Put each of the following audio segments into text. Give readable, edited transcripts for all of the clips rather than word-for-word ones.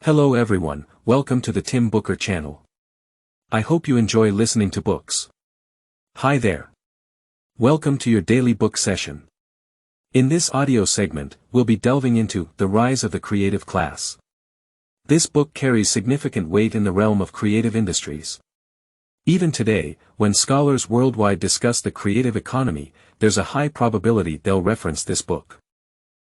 Hello everyone, welcome to the TimBookerChannel. I hope you enjoy listening to books. Hi there. Welcome to your daily book session. In this audio segment, we'll be delving into The Rise of the Creative Class. This book carries significant weight in the realm of creative industries. Even today, when scholars worldwide discuss the creative economy, there's a high probability they'll reference this book.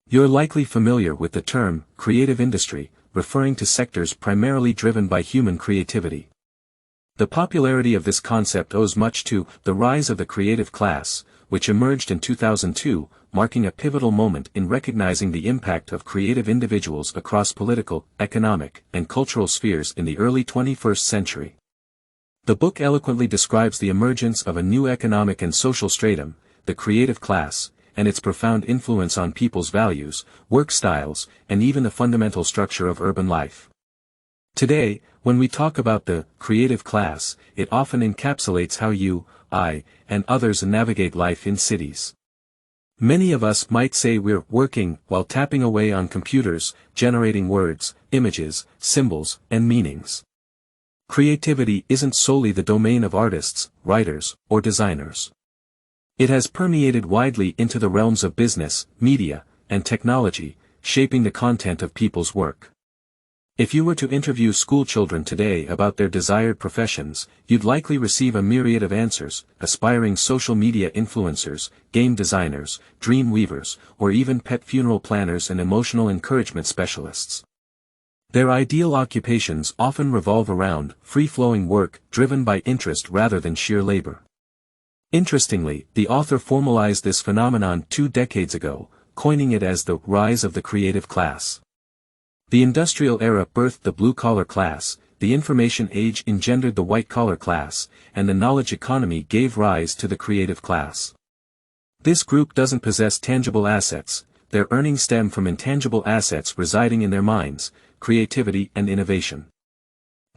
You're likely familiar with the term, creative industry, referring to sectors primarily driven by human creativity. The popularity of this concept owes much to the rise of the creative class, which emerged in 2002, marking a pivotal moment in recognizing the impact of creative individuals across political, economic, and cultural spheres in the early 21st century. The book eloquently describes the emergence of a new economic and social stratum, the creative class, and its profound influence on people's values, work styles, and even the fundamental structure of urban life. Today, when we talk about the creative class, it often encapsulates how you, I, and others navigate life in cities. Many of us might say we're working while tapping away on computers, generating words, images, symbols, and meanings. Creativity isn't solely the domain of artists, writers, or designers. It has permeated widely into the realms of business, media, and technology, shaping the content of people's work. If you were to interview schoolchildren today about their desired professions, you'd likely receive a myriad of answers: aspiring social media influencers, game designers, dream weavers, or even pet funeral planners and emotional encouragement specialists. Their ideal occupations often revolve around free-flowing work driven by interest rather than sheer labor. Interestingly, the author formalized this phenomenon 2 decades ago, coining it as the rise of the creative class. The industrial era birthed the blue-collar class, the information age engendered the white-collar class, and the knowledge economy gave rise to the creative class. This group doesn't possess tangible assets, their earnings stem from intangible assets residing in their minds, creativity and innovation.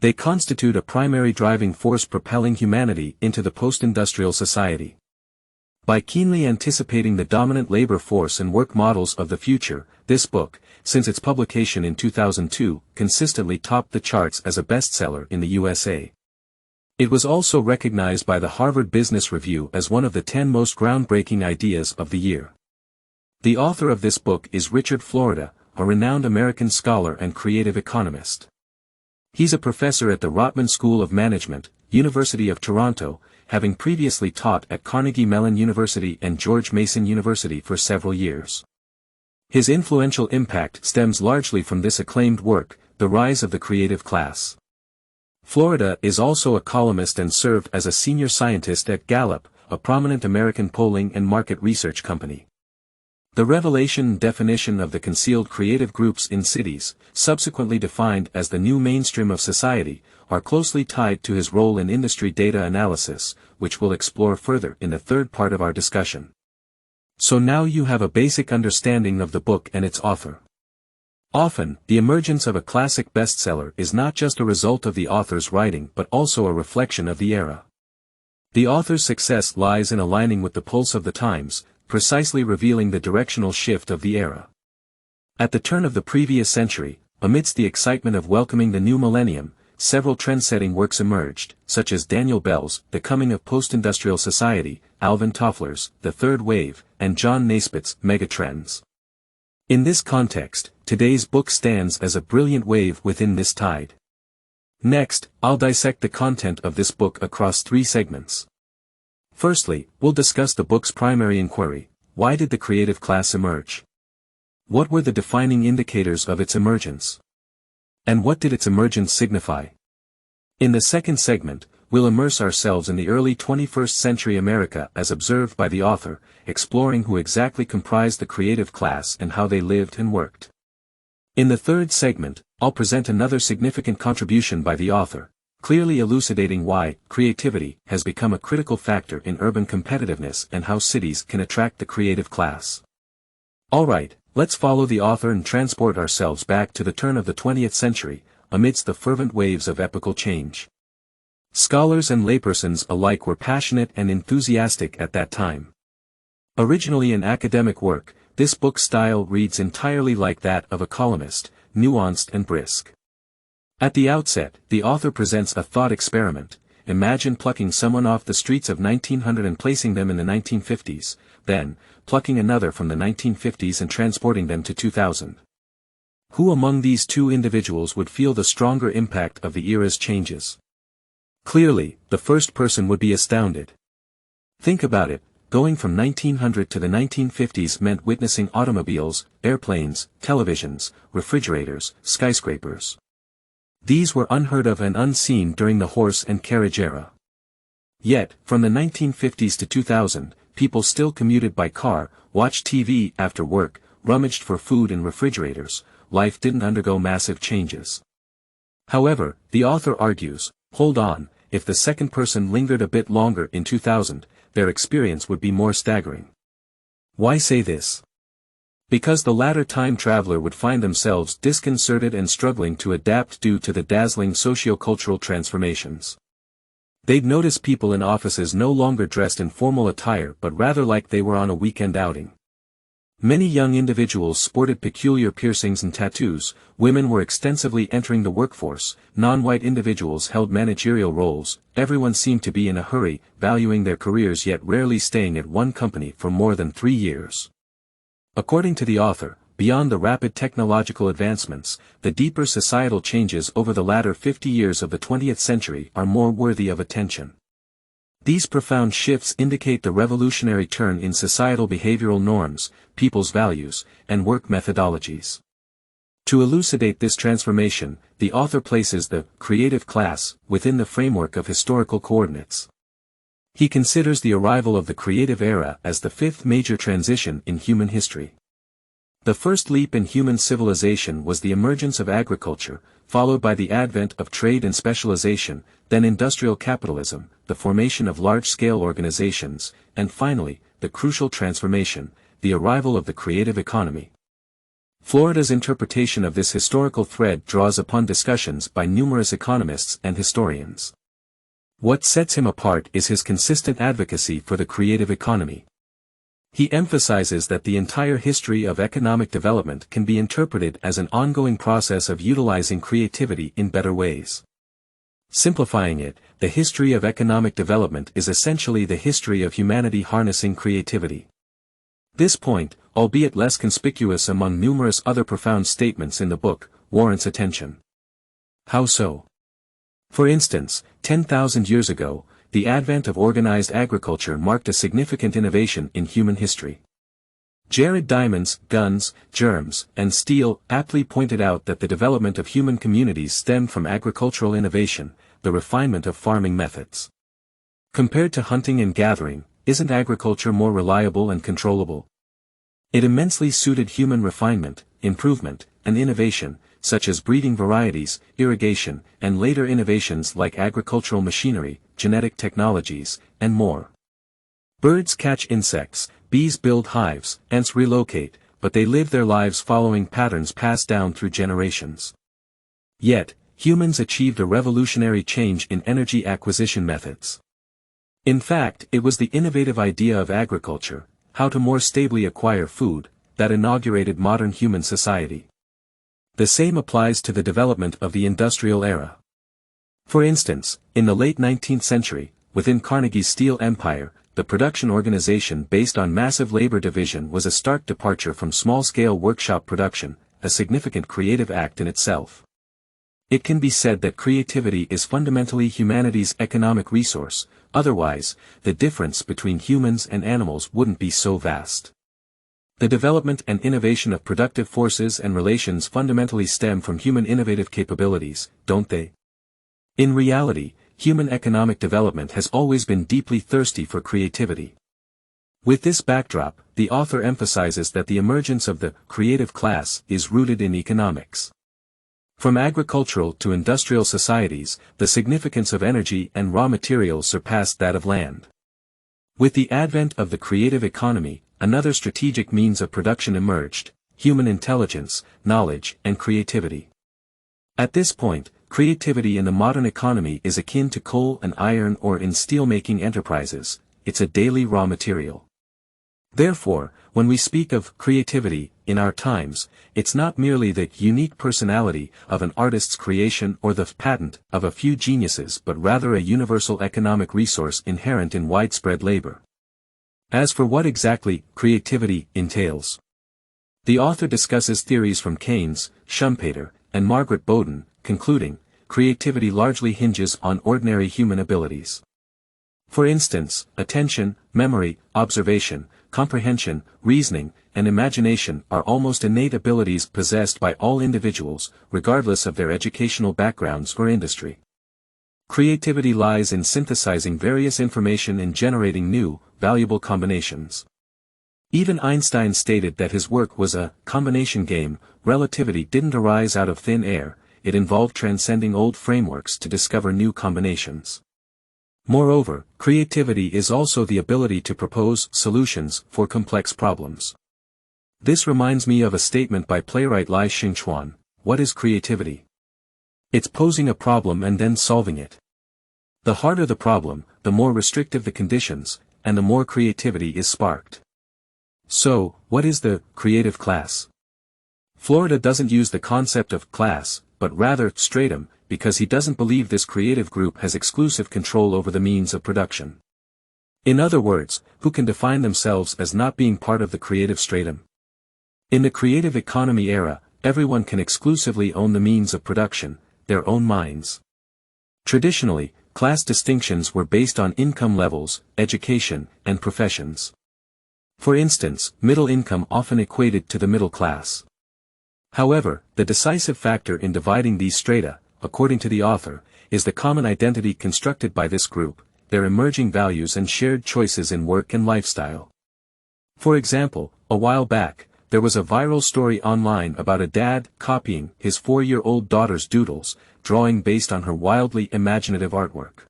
They constitute a primary driving force propelling humanity into the post-industrial society. By keenly anticipating the dominant labor force and work models of the future, this book, since its publication in 2002, consistently topped the charts as a bestseller in the USA. It was also recognized by the Harvard Business Review as one of the 10 most groundbreaking ideas of the year. The author of this book is Richard Florida, a renowned American scholar and creative economist. He's a professor at the Rotman School of Management, University of Toronto, having previously taught at Carnegie Mellon University and George Mason University for several years. His influential impact stems largely from this acclaimed work, The Rise of the Creative Class. Florida is also a columnist and served as a senior scientist at Gallup, a prominent American polling and market research company. The revelation and definition of the concealed creative groups in cities, subsequently defined as the new mainstream of society, are closely tied to his role in industry data analysis, which we'll explore further in the third part of our discussion. So now you have a basic understanding of the book and its author. Often, the emergence of a classic bestseller is not just a result of the author's writing but also a reflection of the era. The author's success lies in aligning with the pulse of the times, precisely revealing the directional shift of the era. At the turn of the previous century, amidst the excitement of welcoming the new millennium, several trend-setting works emerged, such as Daniel Bell's The Coming of Post-Industrial Society, Alvin Toffler's The Third Wave, and John Naisbitt's Megatrends. In this context, today's book stands as a brilliant wave within this tide. Next, I'll dissect the content of this book across 3 segments. Firstly, we'll discuss the book's primary inquiry: why did the creative class emerge? What were the defining indicators of its emergence? And what did its emergence signify? In the second segment, we'll immerse ourselves in the early 21st century America as observed by the author, exploring who exactly comprised the creative class and how they lived and worked. In the third segment, I'll present another significant contribution by the author, clearly elucidating why creativity has become a critical factor in urban competitiveness and how cities can attract the creative class. Alright, let's follow the author and transport ourselves back to the turn of the 20th century, amidst the fervent waves of epochal change. Scholars and laypersons alike were passionate and enthusiastic at that time. Originally an academic work, this book's style reads entirely like that of a columnist, nuanced and brisk. At the outset, the author presents a thought experiment. Imagine plucking someone off the streets of 1900 and placing them in the 1950s, then, plucking another from the 1950s and transporting them to 2000. Who among these two individuals would feel the stronger impact of the era's changes? Clearly, the first person would be astounded. Think about it, going from 1900 to the 1950s meant witnessing automobiles, airplanes, televisions, refrigerators, skyscrapers. These were unheard of and unseen during the horse and carriage era. Yet, from the 1950s to 2000, people still commuted by car, watched TV after work, rummaged for food in refrigerators. Life didn't undergo massive changes. However, the author argues, hold on, if the second person lingered a bit longer in 2000, their experience would be more staggering. Why say this? Because the latter time traveler would find themselves disconcerted and struggling to adapt due to the dazzling socio-cultural transformations. They'd notice people in offices no longer dressed in formal attire but rather like they were on a weekend outing. Many young individuals sported peculiar piercings and tattoos, women were extensively entering the workforce, non-white individuals held managerial roles, everyone seemed to be in a hurry, valuing their careers yet rarely staying at one company for more than 3 years. According to the author, beyond the rapid technological advancements, the deeper societal changes over the latter 50 years of the 20th century are more worthy of attention. These profound shifts indicate the revolutionary turn in societal behavioral norms, people's values, and work methodologies. To elucidate this transformation, the author places the creative class within the framework of historical coordinates. He considers the arrival of the creative era as the fifth major transition in human history. The first leap in human civilization was the emergence of agriculture, followed by the advent of trade and specialization, then industrial capitalism, the formation of large-scale organizations, and finally, the crucial transformation, the arrival of the creative economy. Florida's interpretation of this historical thread draws upon discussions by numerous economists and historians. What sets him apart is his consistent advocacy for the creative economy. He emphasizes that the entire history of economic development can be interpreted as an ongoing process of utilizing creativity in better ways. Simplifying it, the history of economic development is essentially the history of humanity harnessing creativity. This point, albeit less conspicuous among numerous other profound statements in the book, warrants attention. How so? For instance, 10,000 years ago, the advent of organized agriculture marked a significant innovation in human history. Jared Diamond's Guns, Germs, and Steel aptly pointed out that the development of human communities stemmed from agricultural innovation, the refinement of farming methods. Compared to hunting and gathering, isn't agriculture more reliable and controllable? It immensely suited human refinement, improvement, and innovation, such as breeding varieties, irrigation, and later innovations like agricultural machinery, genetic technologies, and more. Birds catch insects, bees build hives, ants relocate, but they live their lives following patterns passed down through generations. Yet, humans achieved a revolutionary change in energy acquisition methods. In fact, it was the innovative idea of agriculture, how to more stably acquire food, that inaugurated modern human society. The same applies to the development of the industrial era. For instance, in the late 19th century, within Carnegie's steel empire, the production organization based on massive labor division was a stark departure from small-scale workshop production, a significant creative act in itself. It can be said that creativity is fundamentally humanity's economic resource, otherwise, the difference between humans and animals wouldn't be so vast. The development and innovation of productive forces and relations fundamentally stem from human innovative capabilities, don't they? In reality, human economic development has always been deeply thirsty for creativity. With this backdrop, the author emphasizes that the emergence of the creative class is rooted in economics. From agricultural to industrial societies, the significance of energy and raw materials surpassed that of land. With the advent of the creative economy, another strategic means of production emerged: human intelligence, knowledge, and creativity. At this point, creativity in the modern economy is akin to coal and iron, or in steel-making enterprises, it's a daily raw material. Therefore, when we speak of creativity, in our times, it's not merely the unique personality of an artist's creation or the patent of a few geniuses but rather a universal economic resource inherent in widespread labor. As for what exactly creativity entails, the author discusses theories from Keynes, Schumpeter, and Margaret Bowden, concluding, creativity largely hinges on ordinary human abilities. For instance, attention, memory, observation, comprehension, reasoning, and imagination are almost innate abilities possessed by all individuals, regardless of their educational backgrounds or industry. Creativity lies in synthesizing various information and generating new, valuable combinations. Even Einstein stated that his work was a combination game. Relativity didn't arise out of thin air, it involved transcending old frameworks to discover new combinations. Moreover, creativity is also the ability to propose solutions for complex problems. This reminds me of a statement by playwright Lai Xingchuan, "What is creativity? It's posing a problem and then solving it. The harder the problem, the more restrictive the conditions, and the more creativity is sparked." So, what is the creative class? Florida doesn't use the concept of class, but rather stratum, because he doesn't believe this creative group has exclusive control over the means of production. In other words, who can define themselves as not being part of the creative stratum? In the creative economy era, everyone can exclusively own the means of production, their own minds. Traditionally, class distinctions were based on income levels, education, and professions. For instance, middle income often equated to the middle class. However, the decisive factor in dividing these strata, according to the author, is the common identity constructed by this group, their emerging values and shared choices in work and lifestyle. For example, a while back, there was a viral story online about a dad copying his 4-year-old daughter's doodles, drawing based on her wildly imaginative artwork.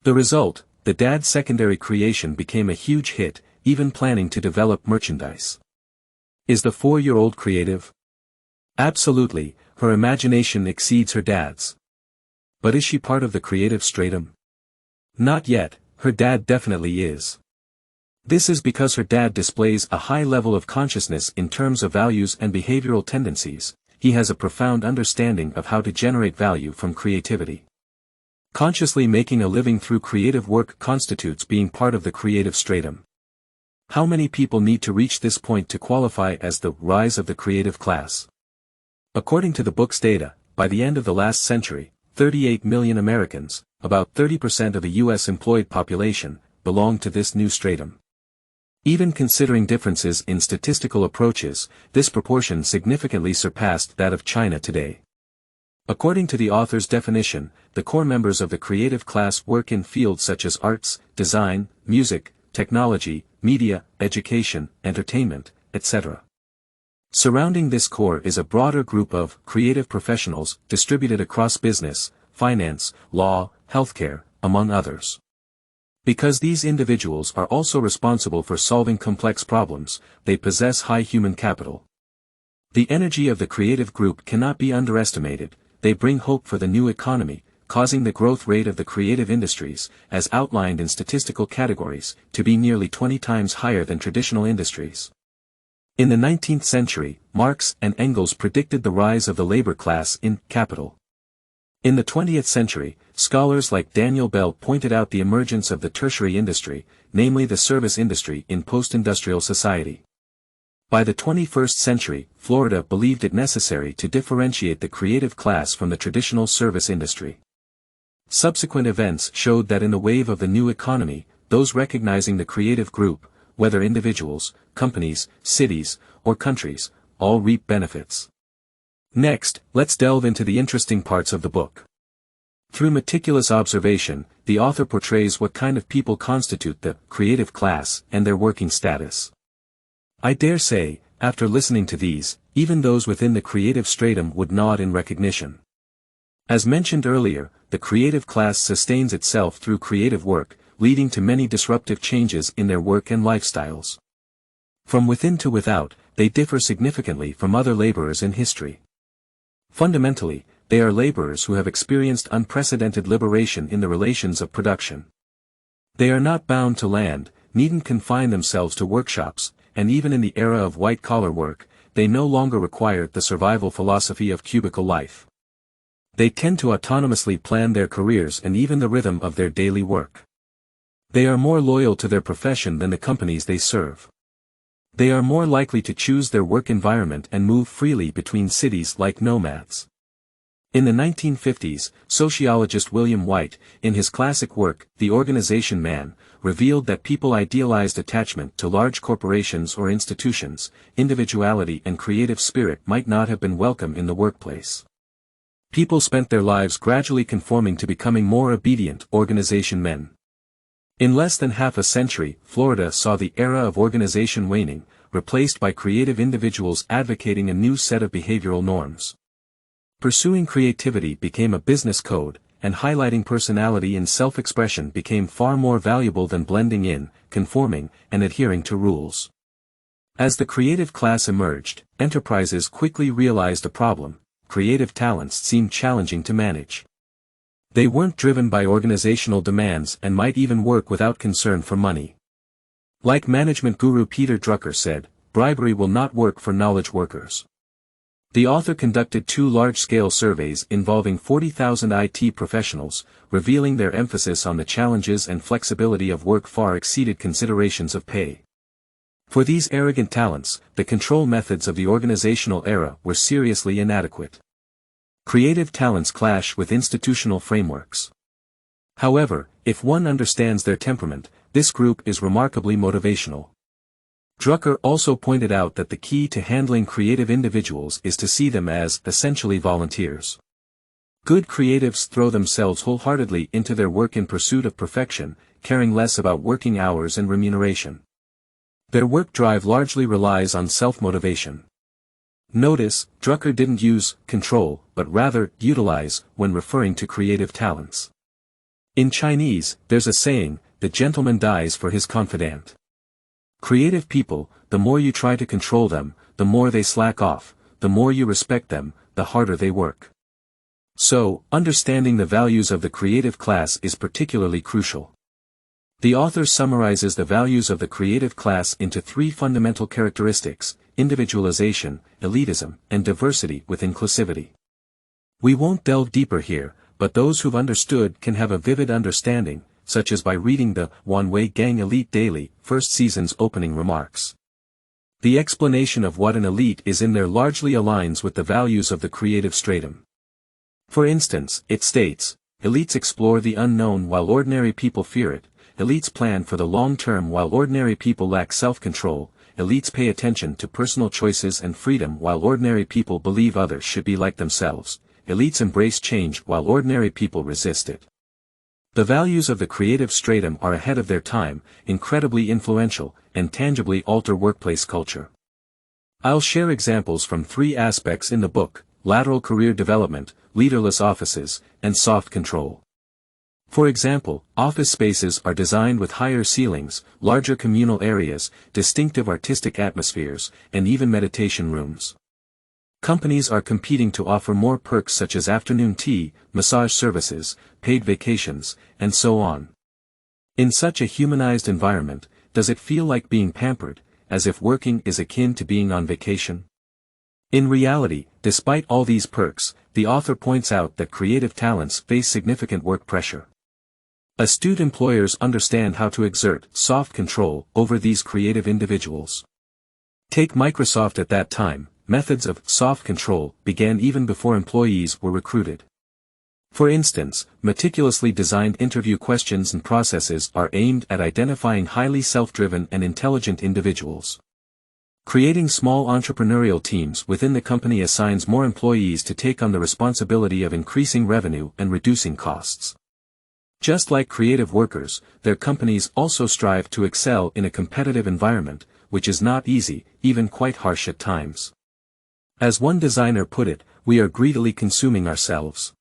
The result, the dad's secondary creation became a huge hit, even planning to develop merchandise. Is the 4-year-old creative? Absolutely, her imagination exceeds her dad's. But is she part of the creative stratum? Not yet, her dad definitely is. This is because her dad displays a high level of consciousness in terms of values and behavioral tendencies. He has a profound understanding of how to generate value from creativity. Consciously making a living through creative work constitutes being part of the creative stratum. How many people need to reach this point to qualify as the rise of the creative class? According to the book's data, by the end of the last century, 38 million Americans, about 30% of the U.S. employed population, belong to this new stratum. Even considering differences in statistical approaches, this proportion significantly surpassed that of China today. According to the author's definition, the core members of the creative class work in fields such as arts, design, music, technology, media, education, entertainment, etc. Surrounding this core is a broader group of creative professionals distributed across business, finance, law, healthcare, among others. Because these individuals are also responsible for solving complex problems, they possess high human capital. The energy of the creative group cannot be underestimated. They bring hope for the new economy, causing the growth rate of the creative industries, as outlined in statistical categories, to be nearly 20 times higher than traditional industries. In the 19th century, Marx and Engels predicted the rise of the labor class in Capital. In the 20th century, scholars like Daniel Bell pointed out the emergence of the tertiary industry, namely the service industry in post-industrial society. By the 21st century, Florida believed it necessary to differentiate the creative class from the traditional service industry. Subsequent events showed that in the wave of the new economy, those recognizing the creative group, whether individuals, companies, cities, or countries, all reap benefits. Next, let's delve into the interesting parts of the book. Through meticulous observation, the author portrays what kind of people constitute the creative class and their working status. I dare say, after listening to these, even those within the creative stratum would nod in recognition. As mentioned earlier, the creative class sustains itself through creative work, leading to many disruptive changes in their work and lifestyles. From within to without, they differ significantly from other laborers in history. Fundamentally, they are laborers who have experienced unprecedented liberation in the relations of production. They are not bound to land, needn't confine themselves to workshops, and even in the era of white-collar work, they no longer require the survival philosophy of cubicle life. They tend to autonomously plan their careers and even the rhythm of their daily work. They are more loyal to their profession than the companies they serve. They are more likely to choose their work environment and move freely between cities like nomads. In the 1950s, sociologist William White, in his classic work, The Organization Man, revealed that people idealized attachment to large corporations or institutions. Individuality and creative spirit might not have been welcome in the workplace. People spent their lives gradually conforming to becoming more obedient organization men. In less than half a century, Florida saw the era of organization waning, replaced by creative individuals advocating a new set of behavioral norms. Pursuing creativity became a business code, and highlighting personality and self-expression became far more valuable than blending in, conforming, and adhering to rules. As the creative class emerged, enterprises quickly realized a problem: creative talents seemed challenging to manage. They weren't driven by organizational demands and might even work without concern for money. Like management guru Peter Drucker said, bribery will not work for knowledge workers. The author conducted 2 large-scale surveys involving 40,000 IT professionals, revealing their emphasis on the challenges and flexibility of work far exceeded considerations of pay. For these arrogant talents, the control methods of the organizational era were seriously inadequate. Creative talents clash with institutional frameworks. However, if one understands their temperament, this group is remarkably motivational. Drucker also pointed out that the key to handling creative individuals is to see them as, essentially, volunteers. Good creatives throw themselves wholeheartedly into their work in pursuit of perfection, caring less about working hours and remuneration. Their work drive largely relies on self-motivation. Notice, Drucker didn't use control, but rather utilize when referring to creative talents. In Chinese, there's a saying, the gentleman dies for his confidant. Creative people, the more you try to control them, the more they slack off, the more you respect them, the harder they work. So, understanding the values of the creative class is particularly crucial. The author summarizes the values of the creative class into 3 fundamental characteristics: individualization, elitism, and diversity with inclusivity. We won't delve deeper here, but those who've understood can have a vivid understanding, such as by reading the One-Way Gang Elite Daily, first season's opening remarks. The explanation of what an elite is in there largely aligns with the values of the creative stratum. For instance, it states, elites explore the unknown while ordinary people fear it, elites plan for the long term while ordinary people lack self-control, elites pay attention to personal choices and freedom while ordinary people believe others should be like themselves, elites embrace change while ordinary people resist it. The values of the creative stratum are ahead of their time, incredibly influential, and tangibly alter workplace culture. I'll share examples from 3 aspects in the book: lateral career development, leaderless offices, and soft control. For example, office spaces are designed with higher ceilings, larger communal areas, distinctive artistic atmospheres, and even meditation rooms. Companies are competing to offer more perks such as afternoon tea, massage services, paid vacations, and so on. In such a humanized environment, does it feel like being pampered, as if working is akin to being on vacation? In reality, despite all these perks, the author points out that creative talents face significant work pressure. Astute employers understand how to exert soft control over these creative individuals. Take Microsoft at that time. Methods of soft control began even before employees were recruited. For instance, meticulously designed interview questions and processes are aimed at identifying highly self-driven and intelligent individuals. Creating small entrepreneurial teams within the company assigns more employees to take on the responsibility of increasing revenue and reducing costs. Just like creative workers, their companies also strive to excel in a competitive environment, which is not easy, even quite harsh at times. As one designer put it, we are greedily consuming ourselves.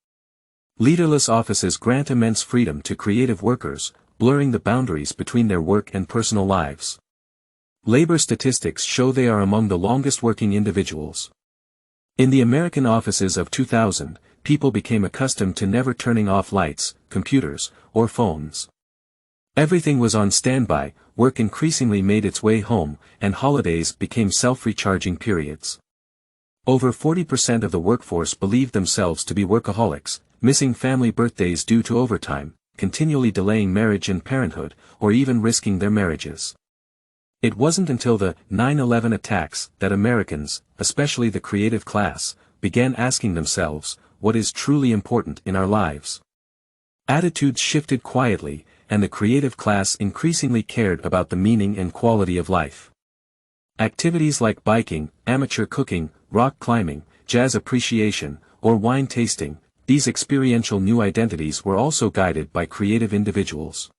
Leaderless offices grant immense freedom to creative workers, blurring the boundaries between their work and personal lives. Labor statistics show they are among the longest working individuals. In the American offices of 2000, people became accustomed to never turning off lights, computers, or phones. Everything was on standby, work increasingly made its way home, and holidays became self-recharging periods. Over 40% of the workforce believed themselves to be workaholics, missing family birthdays due to overtime, continually delaying marriage and parenthood, or even risking their marriages. It wasn't until the 9/11 attacks that Americans, especially the creative class, began asking themselves, what is truly important in our lives? Attitudes shifted quietly, and the creative class increasingly cared about the meaning and quality of life. Activities like biking, amateur cooking, rock climbing, jazz appreciation, or wine tasting, these experiential new identities were also guided by creative individuals.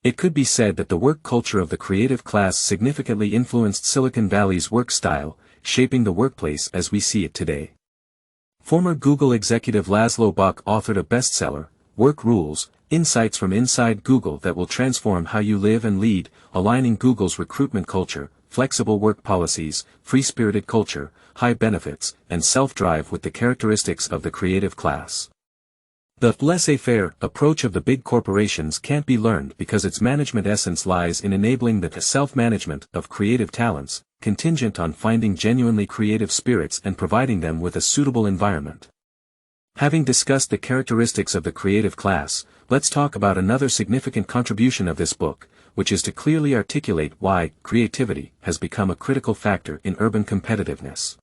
It could be said that the work culture of the creative class significantly influenced Silicon Valley's work style, shaping the workplace as we see it today. Former Google executive Laszlo Bock authored a bestseller, Work Rules, Insights from Inside Google that will transform how you live and lead, aligning Google's recruitment culture, flexible work policies, free-spirited culture, high benefits, and self-drive with the characteristics of the creative class. The laissez-faire approach of the big corporations can't be learned because its management essence lies in enabling the self-management of creative talents, contingent on finding genuinely creative spirits and providing them with a suitable environment. Having discussed the characteristics of the creative class, let's talk about another significant contribution of this book, which is to clearly articulate why creativity has become a critical factor in urban competitiveness.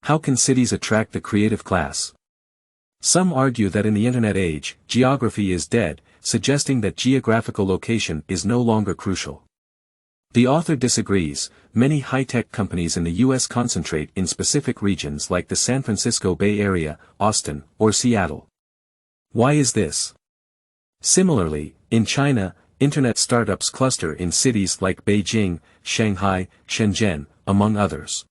How can cities attract the creative class? Some argue that in the internet age, geography is dead, suggesting that geographical location is no longer crucial. The author disagrees. Many high-tech companies in the U.S. concentrate in specific regions like the San Francisco Bay Area, Austin, or Seattle. Why is this? Similarly, in China, internet startups cluster in cities like Beijing, Shanghai, Shenzhen, among others.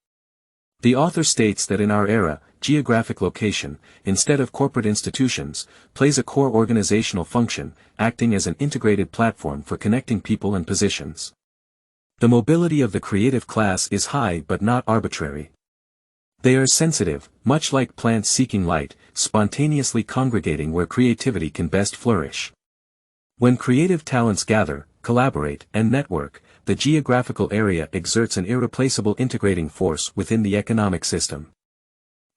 The author states that in our era, geographic location, instead of corporate institutions, plays a core organizational function, acting as an integrated platform for connecting people and positions. The mobility of the creative class is high but not arbitrary. They are sensitive, much like plants seeking light, spontaneously congregating where creativity can best flourish. When creative talents gather, collaborate, and network, the geographical area exerts an irreplaceable integrating force within the economic system.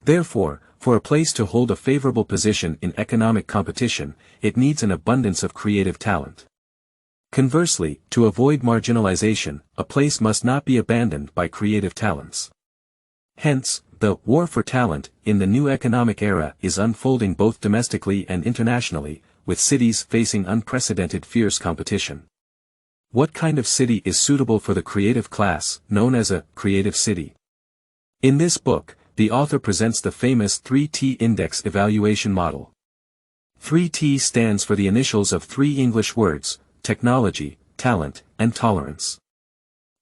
Therefore, for a place to hold a favorable position in economic competition, it needs an abundance of creative talent. Conversely, to avoid marginalization, a place must not be abandoned by creative talents. Hence, the war for talent in the new economic era is unfolding both domestically and internationally, with cities facing unprecedented fierce competition. What kind of city is suitable for the creative class, known as a creative city? In this book, the author presents the famous 3T index evaluation model. 3T stands for the initials of three English words: technology, talent, and tolerance.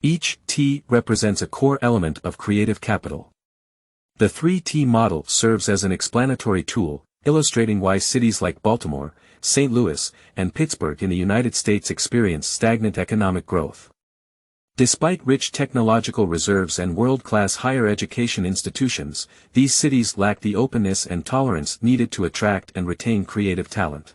Each T represents a core element of creative capital. The 3T model serves as an explanatory tool, illustrating why cities like Baltimore, St. Louis, and Pittsburgh in the United States experience stagnant economic growth. Despite rich technological reserves and world-class higher education institutions, these cities lack the openness and tolerance needed to attract and retain creative talent.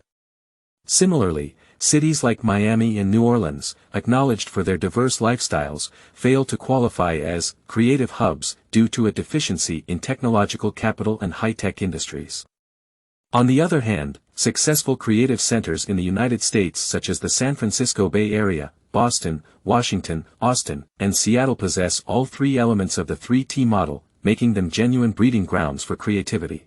Similarly, cities like Miami and New Orleans, acknowledged for their diverse lifestyles, fail to qualify as creative hubs due to a deficiency in technological capital and high-tech industries. On the other hand, successful creative centers in the United States such as the San Francisco Bay Area, Boston, Washington, Austin, and Seattle possess all three elements of the 3T model, making them genuine breeding grounds for creativity.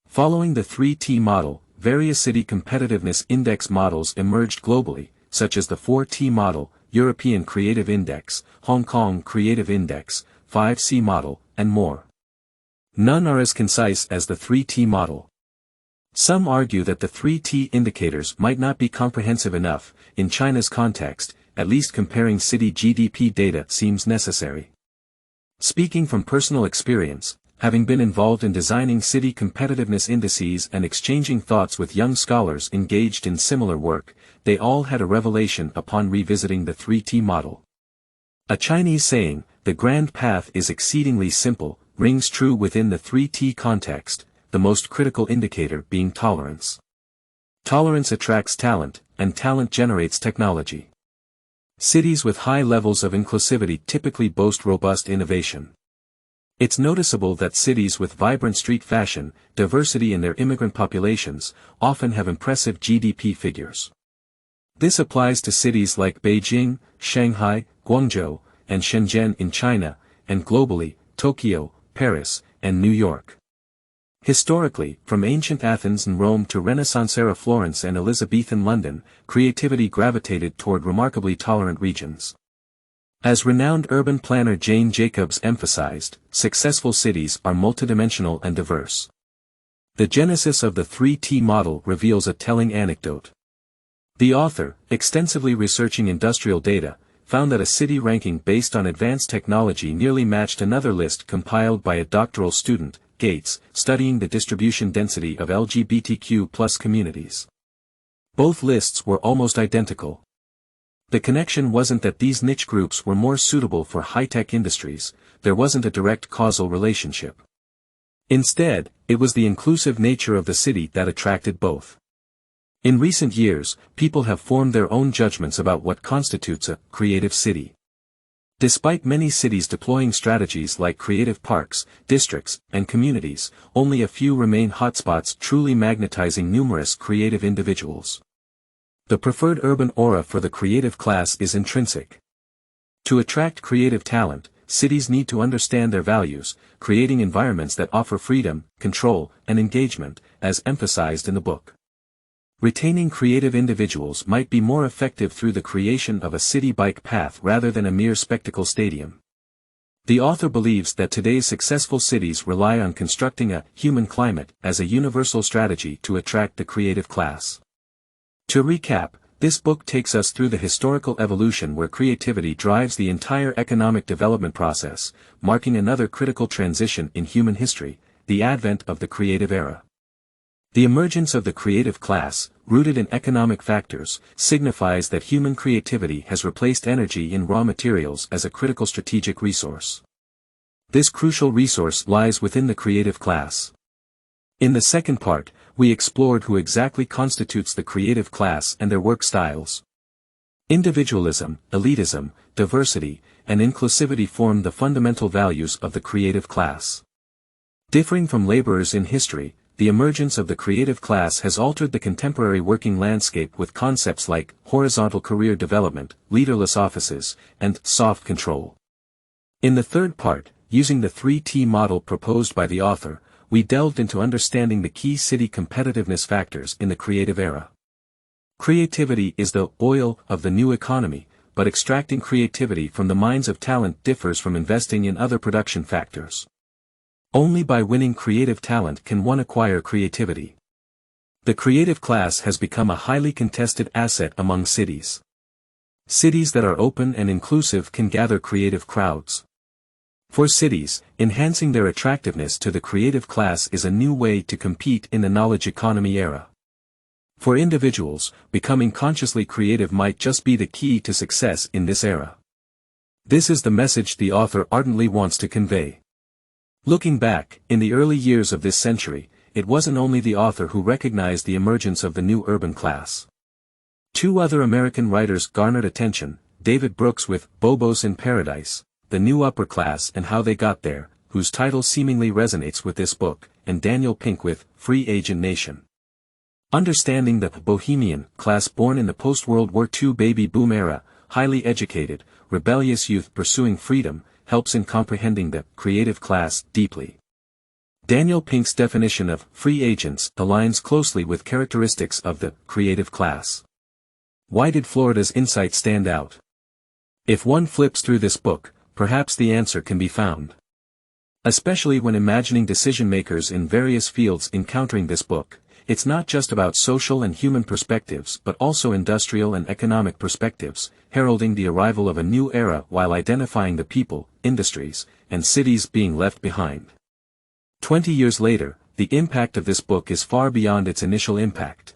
Following the 3T model, various city competitiveness index models emerged globally, such as the 4T model, European Creative Index, Hong Kong Creative Index, 5C model, and more. None are as concise as the 3T model. Some argue that the 3T indicators might not be comprehensive enough. In China's context, at least comparing city GDP data seems necessary. Speaking from personal experience, having been involved in designing city competitiveness indices and exchanging thoughts with young scholars engaged in similar work, they all had a revelation upon revisiting the 3T model. A Chinese saying, "The grand path is exceedingly simple," rings true within the 3T context, the most critical indicator being tolerance. Tolerance attracts talent, and talent generates technology. Cities with high levels of inclusivity typically boast robust innovation. It's noticeable that cities with vibrant street fashion, diversity in their immigrant populations, often have impressive GDP figures. This applies to cities like Beijing, Shanghai, Guangzhou, and Shenzhen in China, and globally, Tokyo, Paris, and New York. Historically, from ancient Athens and Rome to Renaissance-era Florence and Elizabethan London, creativity gravitated toward remarkably tolerant regions. As renowned urban planner Jane Jacobs emphasized, successful cities are multidimensional and diverse. The genesis of the 3T model reveals a telling anecdote. The author, extensively researching industrial data, found that a city ranking based on advanced technology nearly matched another list compiled by a doctoral student, Gates, studying the distribution density of LGBTQ+ communities. Both lists were almost identical. The connection wasn't that these niche groups were more suitable for high-tech industries, there wasn't a direct causal relationship. Instead, it was the inclusive nature of the city that attracted both. In recent years, people have formed their own judgments about what constitutes a creative city. Despite many cities deploying strategies like creative parks, districts, and communities, only a few remain hotspots truly magnetizing numerous creative individuals. The preferred urban aura for the creative class is intrinsic. To attract creative talent, cities need to understand their values, creating environments that offer freedom, control, and engagement, as emphasized in the book. Retaining creative individuals might be more effective through the creation of a city bike path rather than a mere spectacle stadium. The author believes that today's successful cities rely on constructing a human climate as a universal strategy to attract the creative class. To recap, this book takes us through the historical evolution where creativity drives the entire economic development process, marking another critical transition in human history, the advent of the creative era. The emergence of the creative class, rooted in economic factors, signifies that human creativity has replaced energy in raw materials as a critical strategic resource. This crucial resource lies within the creative class. In the second part, we explored who exactly constitutes the creative class and their work styles. Individualism, elitism, diversity, and inclusivity form the fundamental values of the creative class. Differing from laborers in history, the emergence of the creative class has altered the contemporary working landscape with concepts like horizontal career development, leaderless offices, and soft control. In the third part, using the 3T model proposed by the author, we delved into understanding the key city competitiveness factors in the creative era. Creativity is the oil of the new economy, but extracting creativity from the minds of talent differs from investing in other production factors. Only by winning creative talent can one acquire creativity. The creative class has become a highly contested asset among cities. Cities that are open and inclusive can gather creative crowds. For cities, enhancing their attractiveness to the creative class is a new way to compete in the knowledge economy era. For individuals, becoming consciously creative might just be the key to success in this era. This is the message the author ardently wants to convey. Looking back, in the early years of this century, it wasn't only the author who recognized the emergence of the new urban class. Two other American writers garnered attention, David Brooks with Bobos in Paradise, The New Upper Class and How They Got There, whose title seemingly resonates with this book, and Daniel Pink with Free Agent Nation. Understanding the bohemian class born in the post-World War II baby boom era, highly educated, rebellious youth pursuing freedom, helps in comprehending the creative class deeply. Daniel Pink's definition of free agents aligns closely with characteristics of the creative class. Why did Florida's insight stand out? If one flips through this book, perhaps the answer can be found. Especially when imagining decision-makers in various fields encountering this book, it's not just about social and human perspectives but also industrial and economic perspectives, heralding the arrival of a new era while identifying the people, industries, and cities being left behind. 20 years later, the impact of this book is far beyond its initial impact.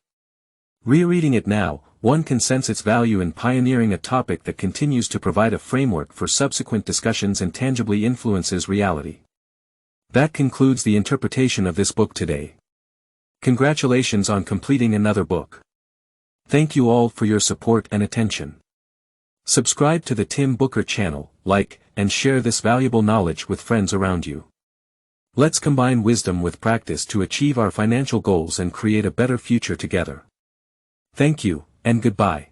Rereading it now, one can sense its value in pioneering a topic that continues to provide a framework for subsequent discussions and tangibly influences reality. That concludes the interpretation of this book today. Congratulations on completing another book. Thank you all for your support and attention. Subscribe to the Tim Booker channel, like, and share this valuable knowledge with friends around you. Let's combine wisdom with practice to achieve our financial goals and create a better future together. Thank you, and goodbye.